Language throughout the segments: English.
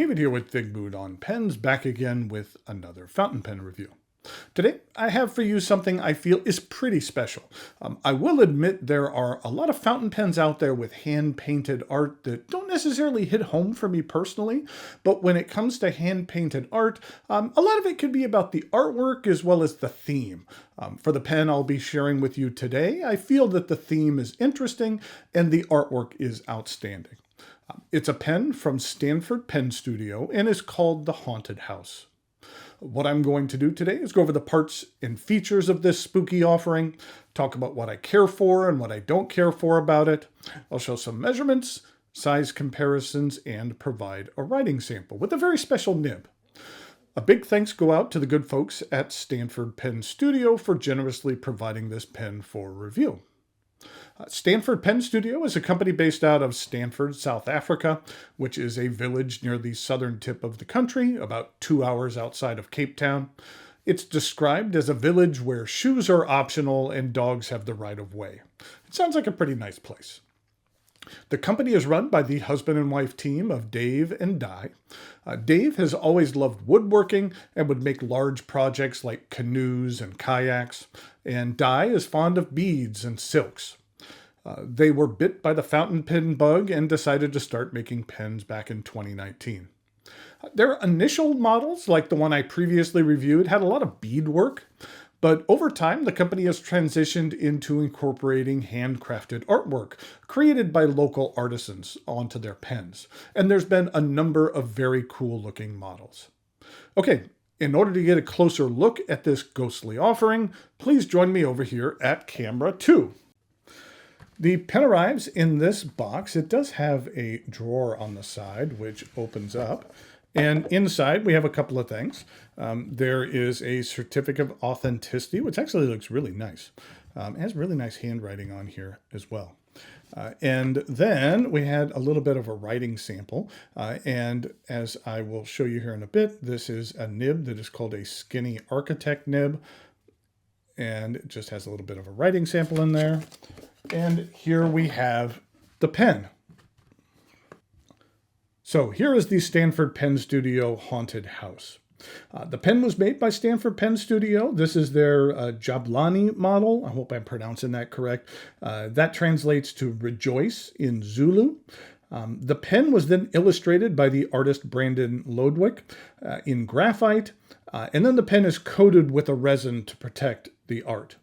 David here with Figboot on Pens, back again with another fountain pen review. Today, I have for you something I feel is pretty special. I will admit there are a lot of fountain pens out there with hand-painted art that don't necessarily hit home for me personally, but when it comes to hand-painted art, a lot of it could be about the artwork as well as the theme. For the pen I'll be sharing with you today, I feel that the theme is interesting and the artwork is outstanding. It's a pen from Stanford Pen Studio and is called the Haunted House. What I'm going to do today is go over the parts and features of this spooky offering, talk about what I care for and what I don't care for about it. I'll show some measurements, size comparisons, and provide a writing sample with a very special nib. A big thanks go out to the good folks at Stanford Pen Studio for generously providing this pen for review. Stanford Pen Studio is a company based out of Stanford, South Africa, which is a village near the southern tip of the country, about 2 hours outside of Cape Town. It's described as a village where shoes are optional and dogs have the right of way. It sounds like a pretty nice place. The company is run by the husband and wife team of Dave and Di. Dave has always loved woodworking and would make large projects like canoes and kayaks, and Di is fond of beads and silks. They were bit by the fountain pen bug and decided to start making pens back in 2019. Their initial models, like the one I previously reviewed, had a lot of beadwork, but over time the company has transitioned into incorporating handcrafted artwork created by local artisans onto their pens, and there's been a number of very cool looking models. Okay, in order to get a closer look at this ghostly offering, please join me over here at camera 2. The pen arrives in this box. It does have a drawer on the side, which opens up. And inside, we have a couple of things. There is a certificate of authenticity, which actually looks really nice. It has really nice handwriting on here as well. And then we had a little bit of a writing sample. And as I will show you here in a bit, this is a nib that is called a Skinny Architect nib. And it just has a little bit of a writing sample in there. And here we have the pen. So here is the Stanford Pen Studio Haunted House. The pen was made by Stanford Pen Studio. This is their Jablani model. I hope I'm pronouncing that correct. That translates to rejoice in Zulu. The pen was then illustrated by the artist Brandon Lodwick in graphite, and then the pen is coated with a resin to protect the art.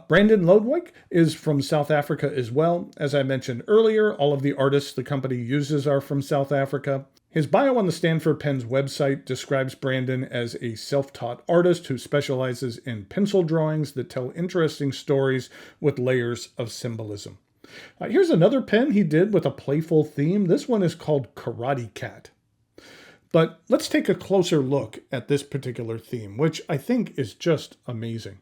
Brandon Lodwick is from South Africa as well. As I mentioned earlier, all of the artists the company uses are from South Africa. His bio on the Stanford Pen's website describes Brandon as a self-taught artist who specializes in pencil drawings that tell interesting stories with layers of symbolism. Here's another pen he did with a playful theme. This one is called Karate Cat. But let's take a closer look at this particular theme, which I think is just amazing.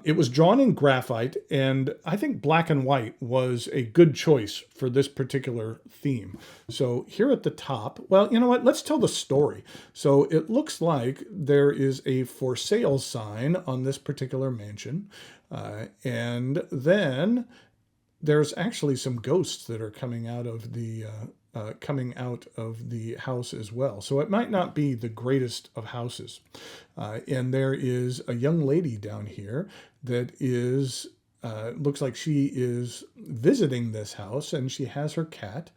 It was drawn in graphite, and I think black and white was a good choice for this particular theme. So here at the top, well, you know what? Let's tell the story. So it looks like there is a for sale sign on this particular mansion, and then there's actually some ghosts that are coming out of the house as well. So it might not be the greatest of houses. And there is a young lady down here that is, looks like she is visiting this house, and she has her cat.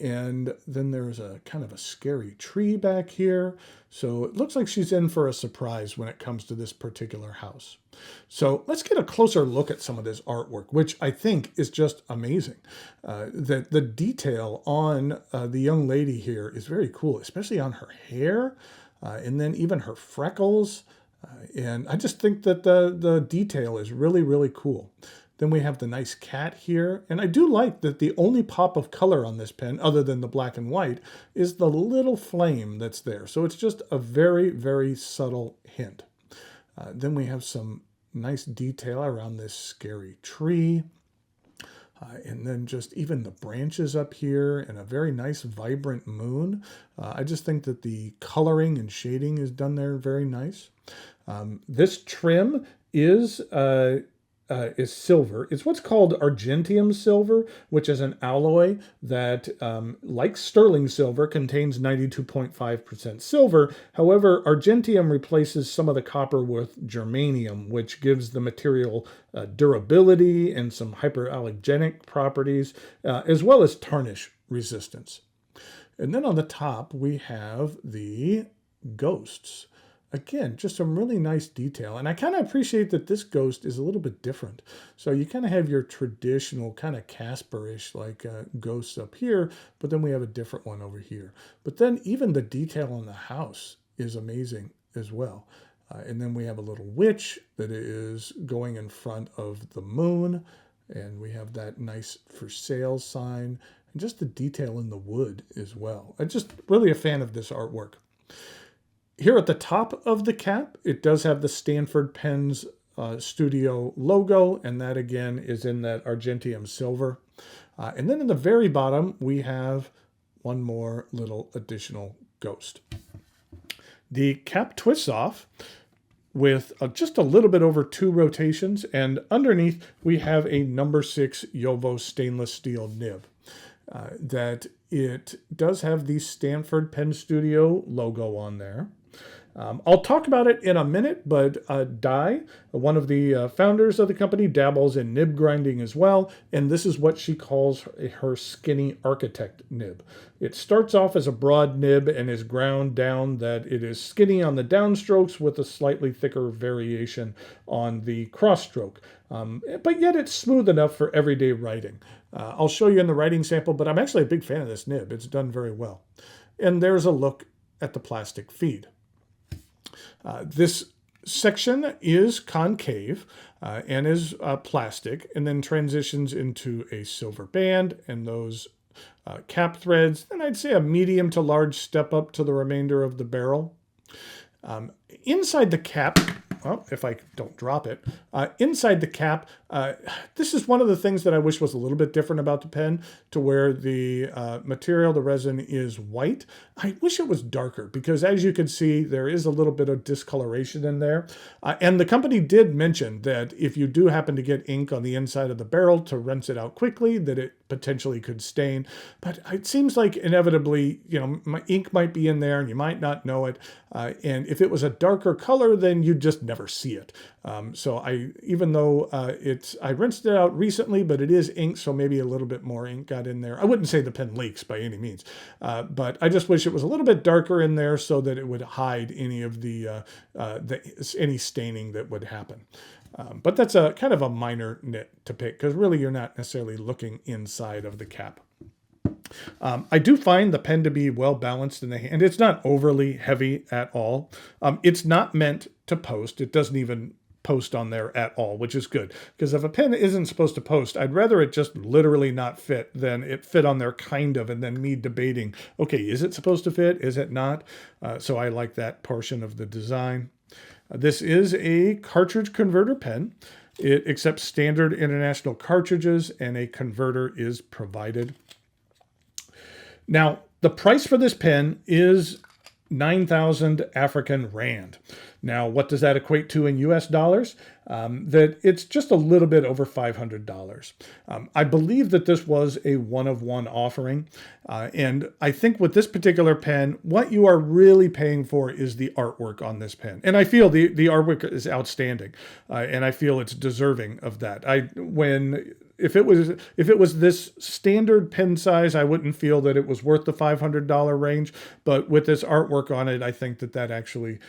And then there's a kind of a scary tree back here. So it looks like she's in for a surprise when it comes to this particular house. So let's get a closer look at some of this artwork, which I think is just amazing. The detail on the young lady here is very cool, especially on her hair, and then even her freckles. And I just think that the detail is really, really cool. Then we have the nice cat here. And I do like that the only pop of color on this pen, other than the black and white, is the little flame that's there. So it's just a very, very subtle hint. Then we have some nice detail around this scary tree. And then just even the branches up here and a very nice vibrant moon. I just think that the coloring and shading is done there very nice. This trim is is silver. It's what's called argentium silver, which is an alloy that, like sterling silver, contains 92.5% silver. However, argentium replaces some of the copper with germanium, which gives the material durability and some hyperallergenic properties, as well as tarnish resistance. And then on the top, we have the ghosts. Again, just some really nice detail. And I kind of appreciate that this ghost is a little bit different. So you kind of have your traditional kind of Casperish like ghosts up here, but then we have a different one over here. But then even the detail on the house is amazing as well. And then we have a little witch that is going in front of the moon. And we have that nice for sale sign. And just the detail in the wood as well. I'm just really a fan of this artwork. Here at the top of the cap, it does have the Stanford Pens Studio logo, and that again is in that argentium silver. And then in the very bottom, we have one more little additional ghost. The cap twists off with just a little bit over 2 rotations, and underneath we have a number 6 Jowo stainless steel nib. That it does have the Stanford Pen Studio logo on there. I'll talk about it in a minute, but Di, one of the founders of the company, dabbles in nib grinding as well, and this is what she calls her skinny architect nib. It starts off as a broad nib and is ground down that it is skinny on the downstrokes with a slightly thicker variation on the cross-stroke, but yet it's smooth enough for everyday writing. I'll show you in the writing sample, but I'm actually a big fan of this nib. It's done very well. And there's a look at the plastic feed. This section is concave and is plastic, and then transitions into a silver band and those cap threads, and I'd say a medium to large step up to the remainder of the barrel. Inside the cap, well, if I don't drop it, inside the cap, this is one of the things that I wish was a little bit different about the pen, to where the material, the resin, is white. I wish it was darker, because as you can see, there is a little bit of discoloration in there. And the company did mention that if you do happen to get ink on the inside of the barrel, to rinse it out quickly, that it potentially could stain. But it seems like inevitably, my ink might be in there and you might not know it. And if it was a darker color, then you'd just never see it. So even though I rinsed it out recently, but it is ink, so maybe a little bit more ink got in there. I wouldn't say the pen leaks by any means, but I just wish it was a little bit darker in there so that it would hide any of any staining that would happen. But that's a kind of a minor nit to pick, because really you're not necessarily looking inside of the cap. I do find the pen to be well balanced in the hand. It's not overly heavy at all. It's not meant to post. It doesn't even post on there at all, which is good. Because if a pen isn't supposed to post, I'd rather it just literally not fit than it fit on there kind of, and then me debating, okay, is it supposed to fit? Is it not? So I like that portion of the design. This is a cartridge converter pen. It accepts standard international cartridges, and a converter is provided. Now, the price for this pen is 9,000 African Rand. Now, what does that equate to in US dollars? That it's just a little bit over $500. I believe that this was a one-of-one offering. And I think with this particular pen, what you are really paying for is the artwork on this pen. And I feel the artwork is outstanding. And I feel it's deserving of that. If it was this standard pen size, I wouldn't feel that it was worth the $500 range. But with this artwork on it, I think that actually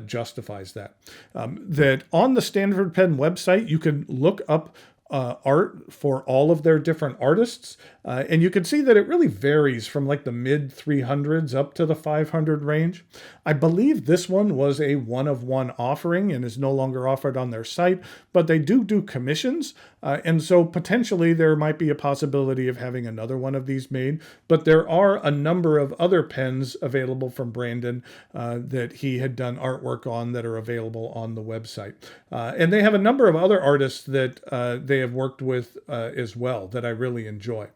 justifies that. That on the Stanford Pen website, you can look up art for all of their different artists. And you can see that it really varies from like the mid 300s up to the 500 range. I believe this one was a one-of-one offering and is no longer offered on their site, but they do commissions. And so potentially there might be a possibility of having another one of these made. But there are a number of other pens available from Brandon that he had done artwork on that are available on the website. And they have a number of other artists that they have worked with as well that I really enjoy.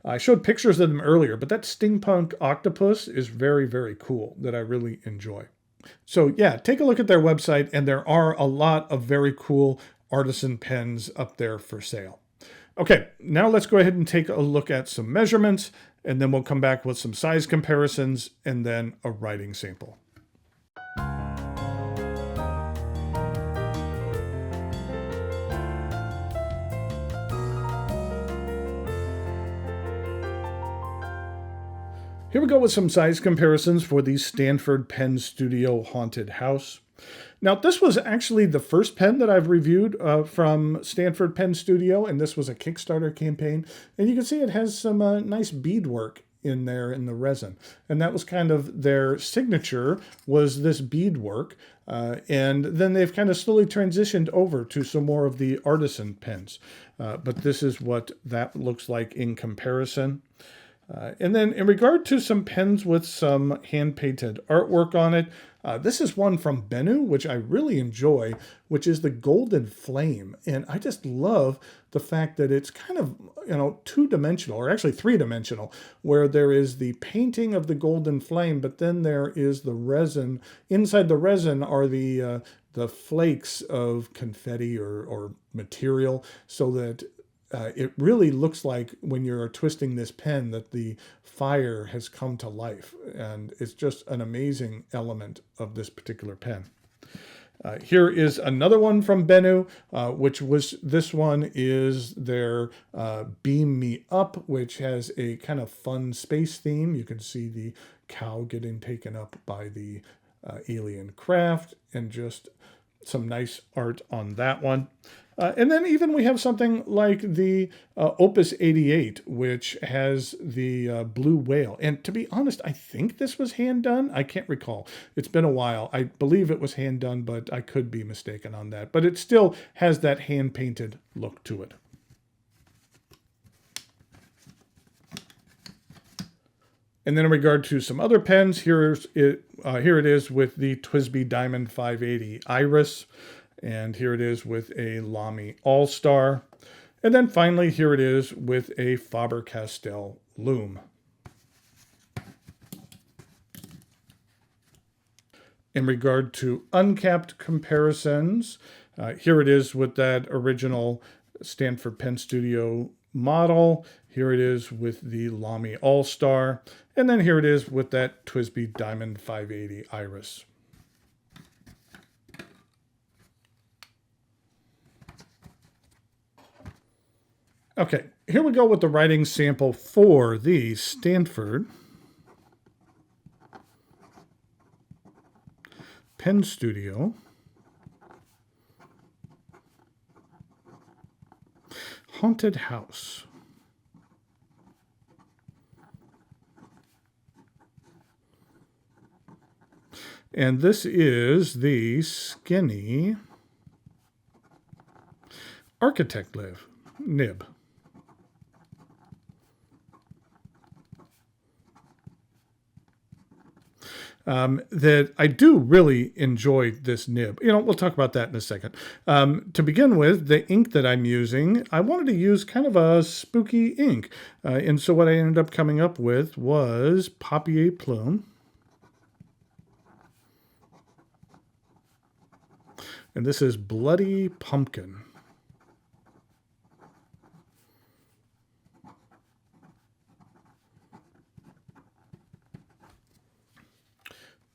I showed pictures of them earlier, but that steampunk octopus is very, very cool that I really enjoy. So yeah, take a look at their website, and there are a lot of very cool artisan pens up there for sale. Okay, now let's go ahead and take a look at some measurements, and then we'll come back with some size comparisons and then a writing sample. Here we go with some size comparisons for the Stanford Pen Studio Haunted House. Now, this was actually the first pen that I've reviewed from Stanford Pen Studio, and this was a Kickstarter campaign. And you can see it has some nice beadwork in there in the resin. And that was kind of their signature, was this beadwork. And then they've kind of slowly transitioned over to some more of the artisan pens. But this is what that looks like in comparison. And then in regard to some pens with some hand-painted artwork on it, this is one from Bennu, which I really enjoy, which is the Golden Flame. And I just love the fact that it's kind of, two-dimensional, or actually three-dimensional, where there is the painting of the Golden Flame, but then there is the resin. Inside the resin are the flakes of confetti or material, so that it really looks like when you're twisting this pen that the fire has come to life, and it's just an amazing element of this particular pen. Here is another one from Bennu, this one is their Beam Me Up, which has a kind of fun space theme. You can see the cow getting taken up by the alien craft, and just some nice art on that one. And then even we have something like the Opus 88, which has the blue whale. And to be honest, I think this was hand done. I can't recall. It's been a while. I believe it was hand done, but I could be mistaken on that. But it still has that hand painted look to it. And then in regard to some other pens, here it is with the TWSBI Diamond 580 Iris. And here it is with a Lamy All-Star. And then finally, here it is with a Faber-Castell Loom. In regard to uncapped comparisons, here it is with that original Stanford Pen Studio model. Here it is with the Lamy All-Star. And then here it is with that TWSBI Diamond 580 Iris. Okay, here we go with the writing sample for the Stanford Pen Studio Haunted House. And this is the skinny Architect nib. That I do really enjoy this nib. We'll talk about that in a second. To begin with, the ink that I'm using, I wanted to use kind of a spooky ink. And so what I ended up coming up with was Papier Plume. And this is Bloody Pumpkin.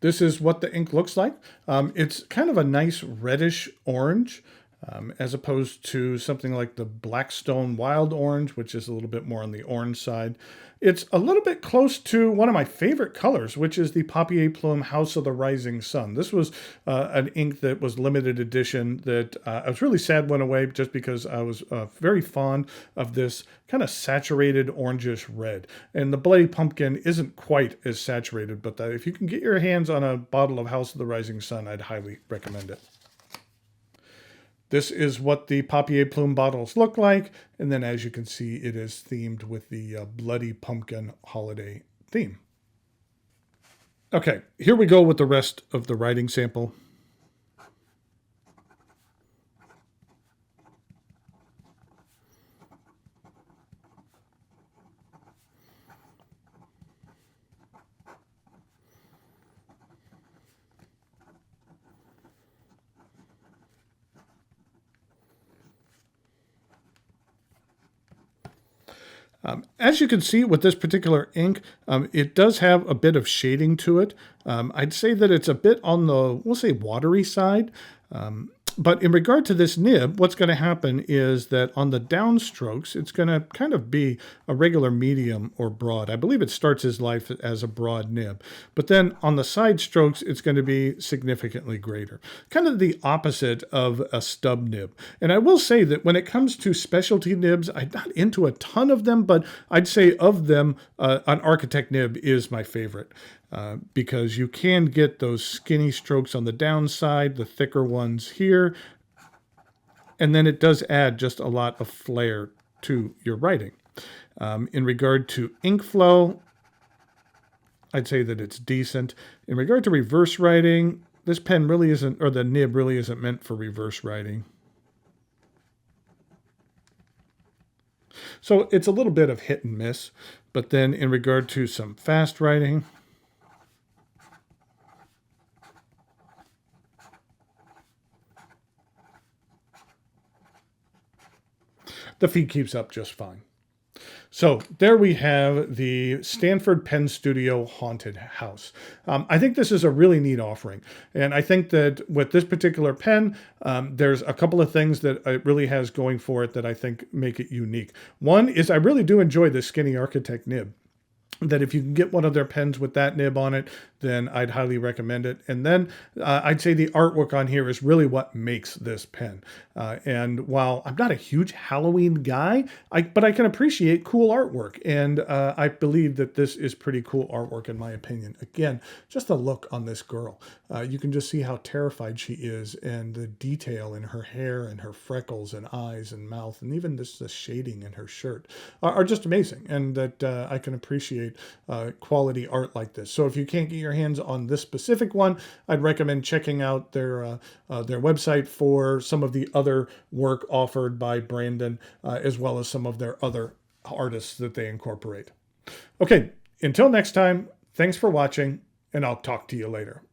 This is what the ink looks like. It's kind of a nice reddish orange, as opposed to something like the Blackstone Wild Orange, which is a little bit more on the orange side. It's a little bit close to one of my favorite colors, which is the Papier Plume House of the Rising Sun. This was an ink that was limited edition that I was really sad went away, just because I was very fond of this kind of saturated orangish red. And the Bloody Pumpkin isn't quite as saturated, but if you can get your hands on a bottle of House of the Rising Sun, I'd highly recommend it. This is what the Papier Plume bottles look like. And then as you can see, it is themed with the Bloody Pumpkin holiday theme. Okay, here we go with the rest of the writing sample. As you can see with this particular ink, it does have a bit of shading to it. I'd say that it's a bit on the, we'll say, watery side. But in regard to this nib, what's going to happen is that on the downstrokes, it's going to kind of be a regular medium or broad. I believe it starts its life as a broad nib. But then on the side strokes, it's going to be significantly greater. Kind of the opposite of a stub nib. And I will say that when it comes to specialty nibs, I'm not into a ton of them, but I'd say of them, an Architect nib is my favorite. Because you can get those skinny strokes on the downside, the thicker ones here, and then it does add just a lot of flair to your writing. In regard to ink flow, I'd say that it's decent. In regard to reverse writing, this pen really isn't, or the nib really isn't meant for reverse writing. So it's a little bit of hit and miss, but then in regard to some fast writing, the feed keeps up just fine. So there we have the Stanford Pen Studio Haunted House. I think this is a really neat offering. And I think that with this particular pen, there's a couple of things that it really has going for it that I think make it unique. One is I really do enjoy this skinny Architect nib. That if you can get one of their pens with that nib on it, then I'd highly recommend it. And then I'd say the artwork on here is really what makes this pen. And while I'm not a huge Halloween guy, but I can appreciate cool artwork. And I believe that this is pretty cool artwork in my opinion. Again, just the look on this girl. You can just see how terrified she is, and the detail in her hair and her freckles and eyes and mouth, and even this the shading in her shirt are just amazing. And that I can appreciate quality art like this. So if you can't get your hands on this specific one, I'd recommend checking out their website for some of the other work offered by Brandon, as well as some of their other artists that they incorporate. Okay, until next time, thanks for watching, and I'll talk to you later.